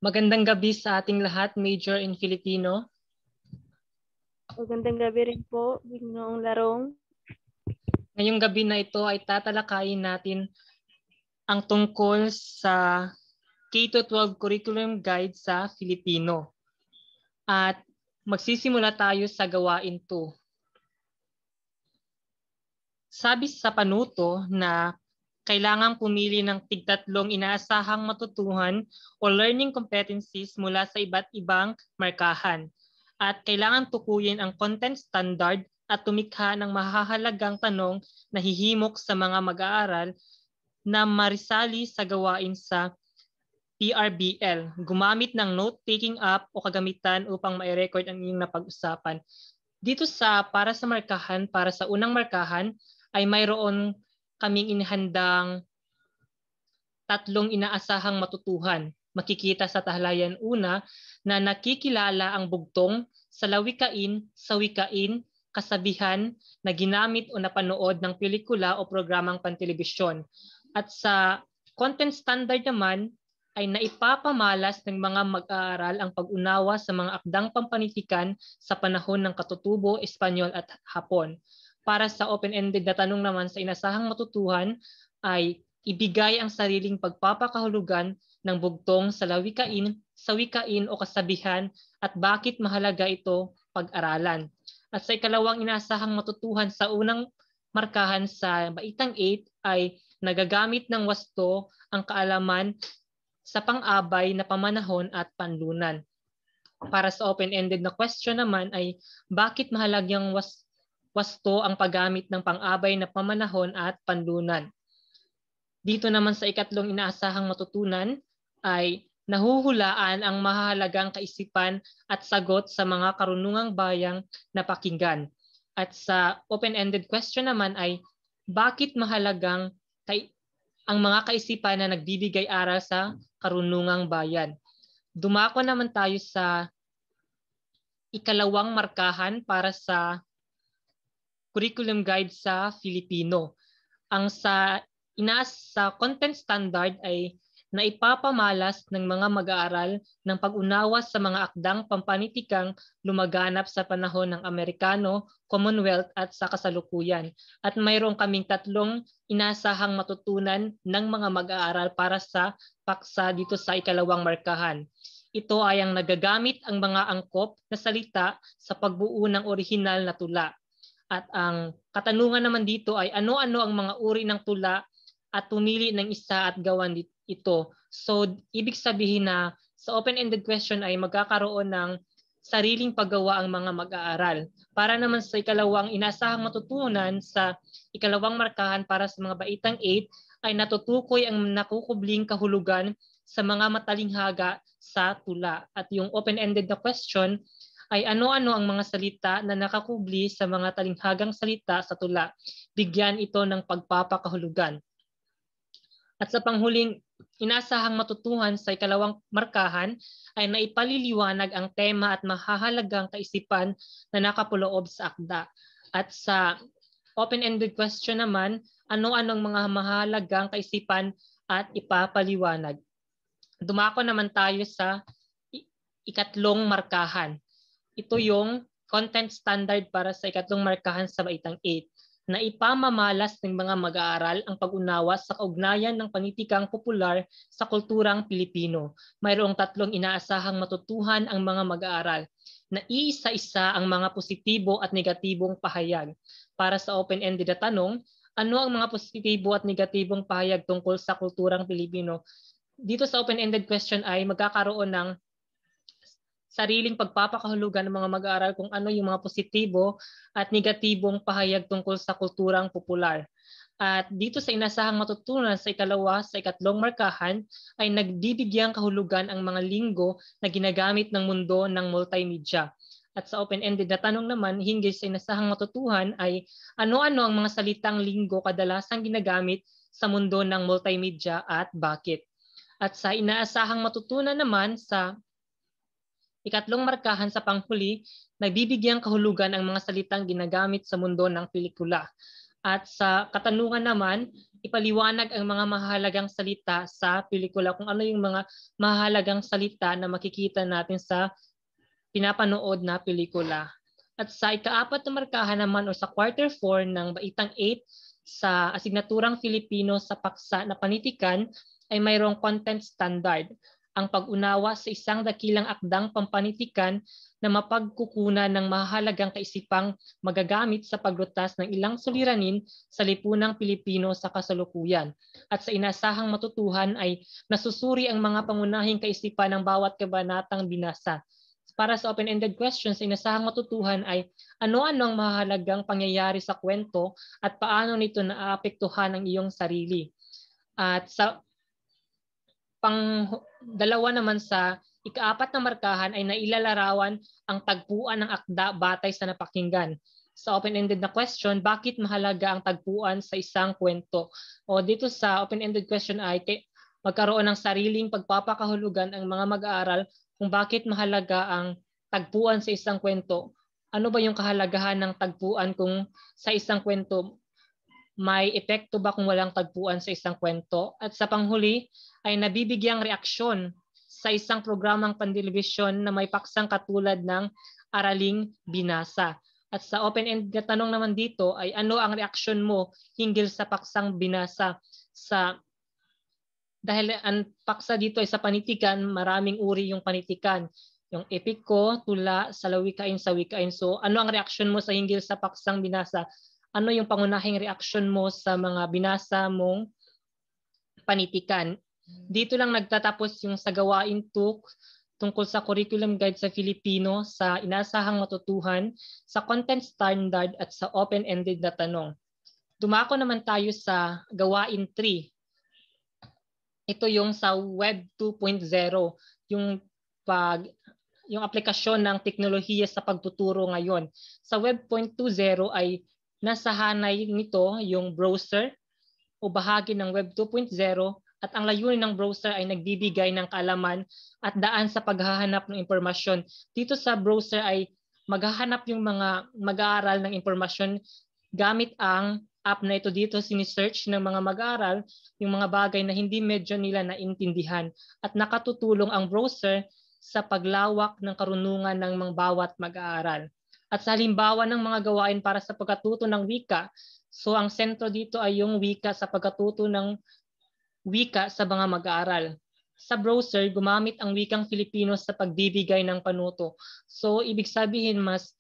Magandang gabi sa ating lahat, Major in Filipino. Magandang gabi rin po, Ginoong Larong. Ngayong gabi na ito ay tatalakayin natin ang tungkol sa K-12 Curriculum Guide sa Filipino. At magsisimula tayo sa gawain 2. Sabi sa panuto na kailangang pumili ng tig-tatlong inaasahang matutuhan o learning competencies mula sa iba't ibang markahan. At kailangan tukuyin ang content standard at tumikha ng mahahalagang tanong na hihimok sa mga mag-aaral na marisali sa gawain sa PRBL. Gumamit ng note-taking app o kagamitan upang ma-record ang inyong napag-usapan. Dito para sa markahan, para sa unang markahan, ay mayroon kaming inihandang tatlong inaasahang matutuhan. Makikita sa tahlayan una na nakikilala ang bugtong, salawikain, sawikain, kasabihan na ginamit o napanood ng pelikula o programang pantelebisyon. At sa content standard naman ay naipapamalas ng mga mag-aaral ang pag-unawa sa mga akdang pampanitikan sa panahon ng Katutubo, Espanyol at Hapon. Para sa open-ended na tanong naman sa inasahang matutuhan ay ibigay ang sariling pagpapakahulugan ng bugtong sa lawikain, sawikain o kasabihan at bakit mahalaga ito pag-aralan. At sa ikalawang inasahang matutuhan sa unang markahan sa Baitang 8 ay nagagamit ng wasto ang kaalaman sa pang-abay na pamanahon at panlunan. Para sa open-ended na question naman ay bakit mahalagang wasto ang paggamit ng pang-abay na pamanahon at panlunan. Dito naman sa ikatlong inaasahang matutunan ay nahuhulaan ang mahalagang kaisipan at sagot sa mga karunungang bayang na pakinggan. At sa open-ended question naman ay bakit mahalagang ang mga kaisipan na nagbibigay aral sa karunungang bayan. Dumako naman tayo sa ikalawang markahan para sa curriculum guide sa Filipino. Ang sa content standard ay naipapamalas ng mga mag-aaral ng pag-unawa sa mga akdang pampanitikang lumaganap sa panahon ng Amerikano, Commonwealth at sa kasalukuyan. At mayroon kaming tatlong inasahang matutunan ng mga mag-aaral para sa paksa dito sa ikalawang markahan. Ito ay ang nagagamit ang mga angkop na salita sa pagbuo ng orihinal na tula. At ang katanungan naman dito ay ano-ano ang mga uri ng tula at pumili ng isa at gawan ito. So, ibig sabihin na sa open-ended question ay magkakaroon ng sariling paggawa ang mga mag-aaral. Para naman sa ikalawang inasahang matutunan sa ikalawang markahan para sa mga Baitang 8 ay natutukoy ang nakukubling kahulugan sa mga matalinghaga sa tula. At yung open-ended na question ay ano-ano ang mga salita na nakakubli sa mga talinghagang salita sa tula. Bigyan ito ng pagpapakahulugan. At sa panghuling inasahang matutuhan sa ikalawang markahan ay naipaliliwanag ang tema at mahahalagang kaisipan na nakapuloob sa akda. At sa open-ended question naman, ano-anong mga mahalagang kaisipan at ipapaliwanag. Dumako naman tayo sa ikatlong markahan. Ito yung content standard para sa ikatlong markahan sa Baitang 8 na ipamamalas ng mga mag-aaral ang pag-unawa sa kaugnayan ng panitikang popular sa kulturang Pilipino. Mayroong tatlong inaasahang matutuhan ang mga mag-aaral na iisa-isa ang mga positibo at negatibong pahayag. Para sa open-ended na tanong, ano ang mga positibo at negatibong pahayag tungkol sa kulturang Pilipino? Dito sa open-ended question ay magkakaroon ng sariling pagpapakahulugan ng mga mag-aaral kung ano yung mga positibo at negatibong pahayag tungkol sa kulturang popular. At dito sa inasahang matutunan sa ikalawa sa ikatlong markahan ay nagbibigyang kahulugan ang mga linggo na ginagamit ng mundo ng multimedia. At sa open-ended na tanong naman hinggil sa inasahang matutuhan ay ano-ano ang mga salitang linggo kadalasang ginagamit sa mundo ng multimedia at bakit. At sa inaasahang matutunan naman sa ikatlong markahan sa panghuli, nagbibigyang kahulugan ang mga salitang ginagamit sa mundo ng pelikula. At sa katanungan naman ipaliwanag ang mga mahalagang salita sa pelikula, kung ano yung mga mahalagang salita na makikita natin sa pinapanood na pelikula. At sa ikaapat na markahan naman o sa quarter 4 ng Baitang 8 sa asignaturang Filipino sa paksa na panitikan ay mayroong content standard, ang pag-unawa sa isang dakilang akdang pampanitikan na mapagkukunan ng mahalagang kaisipang magagamit sa paglutas ng ilang suliranin sa lipunang Pilipino sa kasalukuyan. At sa inasahang matutuhan ay nasusuri ang mga pangunahing kaisipan ng bawat kabanatang binasa. Para sa open-ended questions, inasahang matutuhan ay ano-ano ang mahalagang pangyayari sa kwento at paano nito naaapektuhan ang iyong sarili. At sa dalawa naman sa ikaapat na markahan ay nailalarawan ang tagpuan ng akda batay sa napakinggan. Sa open-ended na question, bakit mahalaga ang tagpuan sa isang kwento? O dito sa open-ended question ay magkaroon ng sariling pagpapakahulugan ang mga mag-aaral kung bakit mahalaga ang tagpuan sa isang kwento. Ano ba yung kahalagahan ng tagpuan kung sa isang kwento? May epekto ba kung walang tagpuan sa isang kwento? At sa panghuli ay nabibigyang reaksyon sa isang programang pantelebisyon na may paksang katulad ng Araling Binasa. At sa open-ended na tanong naman dito ay ano ang reaksyon mo hinggil sa paksang binasa dahil ang paksa dito ay sa panitikan, maraming uri yung panitikan. Yung epiko, tula, salawikain, sawikain. So ano ang reaksyon mo sa hinggil sa paksang binasa? Ano yung pangunahing reaksyon mo sa mga binasa mong panitikan? Dito lang nagtatapos yung sa gawain 2 tungkol sa curriculum guide sa Filipino sa inasahang matutuhan, sa content standard at sa open-ended na tanong. Dumako naman tayo sa gawain 3. Ito yung sa Web 2.0, yung aplikasyon ng teknolohiya sa pagtuturo ngayon. Sa Web 2.0 ay nasa hanay nito yung browser o bahagi ng Web 2.0 at ang layunin ng browser ay nagbibigay ng kaalaman at daan sa paghahanap ng impormasyon. Dito sa browser ay maghahanap yung mga mag-aaral ng impormasyon gamit ang app na ito. Dito sinisearch ng mga mag-aaral yung mga bagay na hindi medyo nila naintindihan at nakatutulong ang browser sa paglawak ng karunungan ng mga bawat mag-aaral. At sa halimbawa ng mga gawain para sa pagkatuto ng wika, so ang sentro dito ay yung wika sa pagkatuto ng wika sa mga mag-aaral. Sa browser, gumamit ang wikang Filipino sa pagbibigay ng panuto. So ibig sabihin mas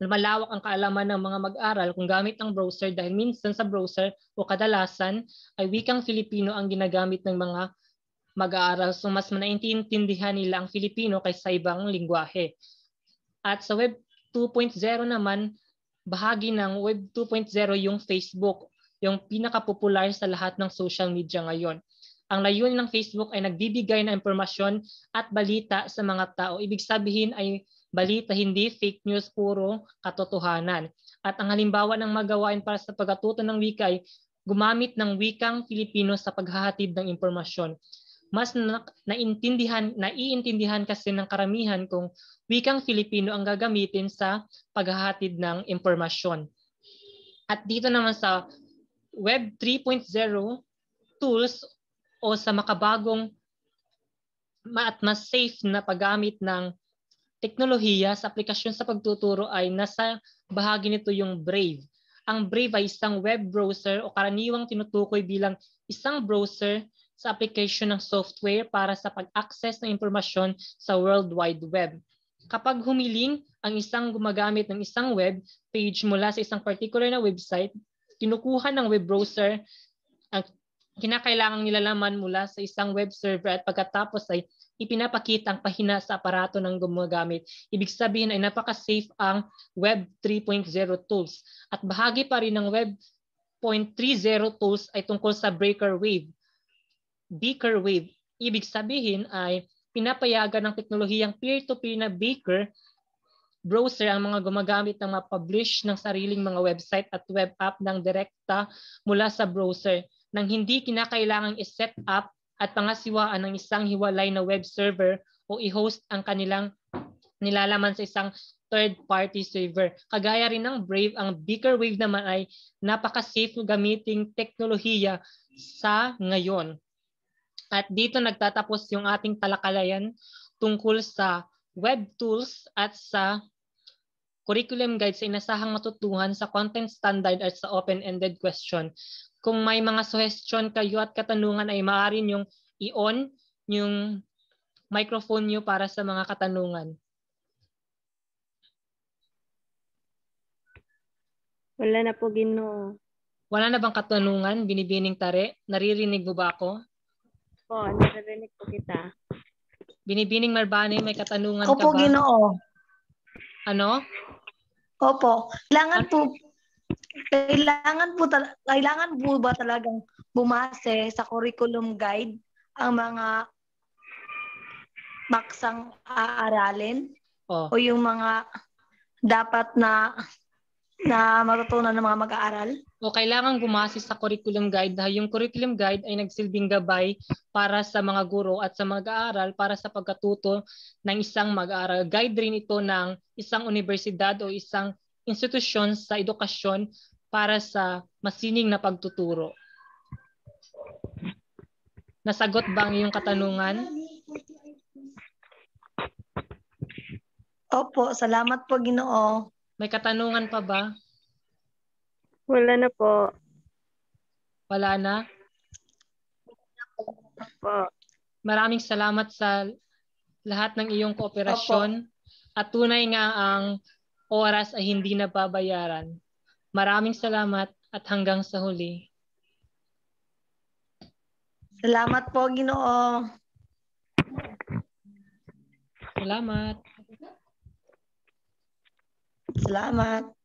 malawak ang kaalaman ng mga mag-aaral kung gamit ang browser dahil minsan sa browser o kadalasan ay wikang Filipino ang ginagamit ng mga mag-aaral. So mas naiintindihan nila ang Filipino kaysa ibang lingwahe. At sa Web 2.0 naman, bahagi ng Web 2.0 yung Facebook, yung pinakapopular sa lahat ng social media ngayon. Ang layunin ng Facebook ay nagbibigay ng impormasyon at balita sa mga tao. Ibig sabihin ay balita, hindi fake news, puro katotohanan. At ang halimbawa ng magawain para sa pagkatuto ng wika ay gumamit ng wikang Filipino sa paghahatid ng impormasyon. Mas naiintindihan kasi ng karamihan kung wikang Filipino ang gagamitin sa paghahatid ng impormasyon. At dito naman sa Web 3.0 tools o sa makabagong at mas safe na paggamit ng teknolohiya sa aplikasyon sa pagtuturo ay nasa bahagi nito yung Brave. Ang Brave ay isang web browser o karaniwang tinutukoy bilang isang browser sa application ng software para sa pag-access ng impormasyon sa World Wide Web. Kapag humiling ang isang gumagamit ng isang web page mula sa isang particular na website, kinukuha ng web browser ang kinakailangang nilalaman mula sa isang web server at pagkatapos ay ipinapakita ang pahina sa aparato ng gumagamit. Ibig sabihin ay napaka-safe ang Web 3.0 tools. At bahagi pa rin ng Web 0.30 tools ay tungkol sa breaker wave. Beaker wave. Ibig sabihin ay pinapayagan ng teknolohiyang peer-to-peer na Beaker browser ang mga gumagamit ng ma-publish ng sariling mga website at web app ng direkta mula sa browser nang hindi kinakailangang i-set up at pangasiwaan ng isang hiwalay na web server o i-host ang kanilang nilalaman sa isang third-party server. Kagaya rin ng Brave, ang Beakerwave naman ay napaka-safe gamiting teknolohiya sa ngayon. At dito nagtatapos yung ating talakalayan tungkol sa web tools at sa curriculum guide sa inasahang matutuhan sa content standard at sa open-ended question. Kung may mga suggestion kayo at katanungan ay maaari niyong i-on yung microphone niyo para sa mga katanungan. Wala na po, Ginoo. Wala na bang katanungan, Binibining Tare? Naririnig mo ba ako? Po, naririnig po kita. Binibining Marbane, may katanungan ka Opo, ba? Ginoo. Ano? Opo. Kailangan po ba talagang bumase sa curriculum guide ang mga baksang aaralin Oh. o yung mga dapat na matutunan ng mga mag-aaral? O kailangan bumase sa curriculum guide dahil yung curriculum guide ay nagsilbing gabay para sa mga guro at sa mag-aaral para sa pagkatuto ng isang mag-aaral. Guide rin ito ng isang universidad o isang institusyon sa edukasyon para sa masining na pagtuturo. Nasagot ba ang iyong katanungan? Opo, salamat po, Ginoo. May katanungan pa ba? Wala na po. Wala na? Po. Maraming salamat sa lahat ng iyong kooperasyon. At tunay nga ang oras ay hindi nababayaran. Maraming salamat at hanggang sa huli. Salamat po, Ginoo. Salamat. Salamat.